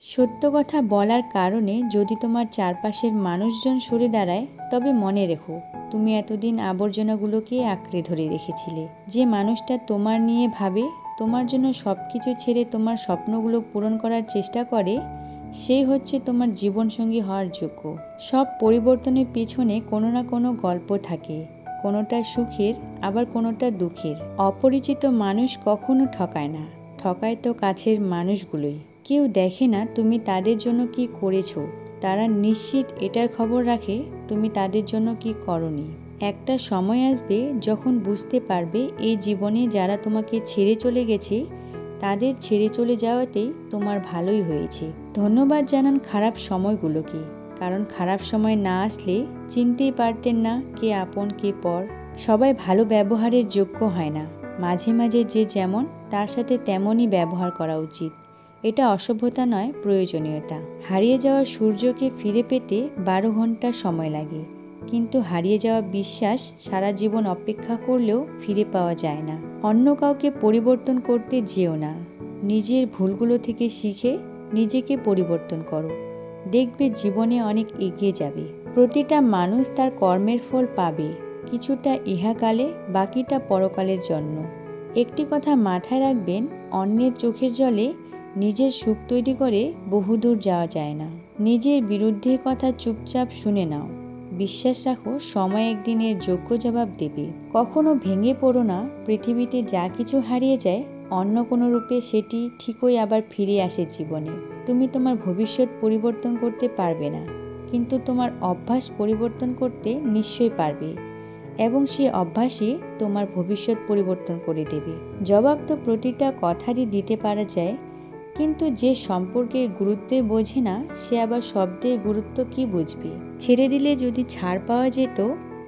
সত্য কথা বলার কারণে যদি তোমার চারপাশের মানুষজন সরে দাঁড়ায়, তবে মনে রেখো তুমি এতদিন আবর্জনাগুলোকে আঁকড়ে ধরে রেখেছিলে। যে মানুষটা তোমার নিয়ে ভাবে, তোমার জন্য সব কিছু ছেড়ে তোমার স্বপ্নগুলো পূরণ করার চেষ্টা করে, সেই হচ্ছে তোমার জীবনসঙ্গী হওয়ার যোগ্য। সব পরিবর্তনের পিছনে কোনো না কোনো গল্প থাকে, কোনোটা সুখের আবার কোনোটা দুঃখের। অপরিচিত মানুষ কখনো ঠকায় না, ঠকায় তো কাছের মানুষগুলোই। কেউ দেখে না তুমি তাদের জন্য কি করেছো, তারা নিশ্চিত এটার খবর রাখে তুমি তাদের জন্য কি করনি। একটা সময় আসবে যখন বুঝতে পারবে এই জীবনে যারা তোমাকে ছেড়ে চলে গেছে, তাদের ছেড়ে চলে যাওয়াতেই তোমার ভালোই হয়েছে। ধন্যবাদ জানান খারাপ সময়গুলোকে, কারণ খারাপ সময় না আসলে চিনতেই পারতেন না কে আপন কে পর। সবাই ভালো ব্যবহারের যোগ্য হয় না, মাঝে মাঝে যে যেমন তার সাথে তেমনই ব্যবহার করা উচিত। এটা অসভ্যতা নয়, প্রয়োজনীয়তা। হারিয়ে যাওয়া সূর্যকে ফিরে পেতে 12 ঘন্টা সময় লাগে, কিন্তু হারিয়ে যাওয়া বিশ্বাস সারা জীবন অপেক্ষা করলেও ফিরে পাওয়া যায় না। অন্য কাউকে পরিবর্তন করতে যেও না, নিজের ভুলগুলো থেকে শিখে নিজেকে পরিবর্তন করো, দেখবে জীবনে অনেক এগিয়ে যাবে। প্রতিটা মানুষ তার কর্মের ফল পাবে, কিছুটা ইহাকালে, বাকিটা পরকালের জন্য। একটি কথা মাথায় রাখবেন, অন্যের চোখের জলে নিজের সুখ তৈরি করে বহুদূর যাওয়া যায় না। নিজের বিরুদ্ধের কথা চুপচাপ শুনে নাও, বিশ্বাস রাখো সময় একদিন এর যোগ্য জবাব দেবে। কখনো ভেঙে পড়ো না, পৃথিবীতে যা কিছু হারিয়ে যায় অন্য কোনো রূপে সেটি ঠিকই আবার ফিরে আসে জীবনে। তুমি তোমার ভবিষ্যৎ পরিবর্তন করতে পারবে না, কিন্তু তোমার অভ্যাস পরিবর্তন করতে নিশ্চয়ই পারবে, এবং সেই অভ্যাসই তোমার ভবিষ্যৎ পরিবর্তন করে দেবে। জবাব তো প্রতিটা কথারই দিতে পারা যায়, কিন্তু যে সম্পর্কের গুরুত্বই বোঝে না, সে আবার শব্দের গুরুত্ব কি বুঝবে। ছেড়ে দিলে যদি ছাড় পাওয়া যেত,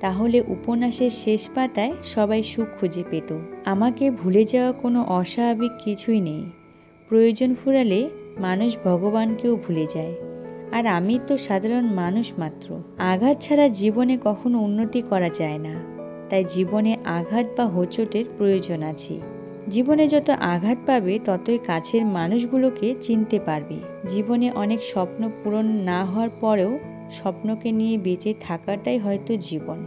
তাহলে উপন্যাসের শেষ পাতায় সবাই সুখ খুঁজে পেত। আমাকে ভুলে যাওয়া কোনো অস্বাভাবিক কিছুই নেই। প্রয়োজন ফুরালে মানুষ ভগবানকেও ভুলে যায়, আর আমি তো সাধারণ মানুষ মাত্র। আঘাত ছাড়া জীবনে কখনো উন্নতি করা যায় না, তাই জীবনে আঘাত বা হোঁচটের প্রয়োজন আছে। জীবনে যত আঘাত পাবে ততই কাছের মানুষগুলোকে চিনতে পারবে। জীবনে অনেক স্বপ্ন পূরণ না হওয়ার পরেও স্বপ্নকে নিয়ে বেঁচে থাকাটাই হয়তো জীবন।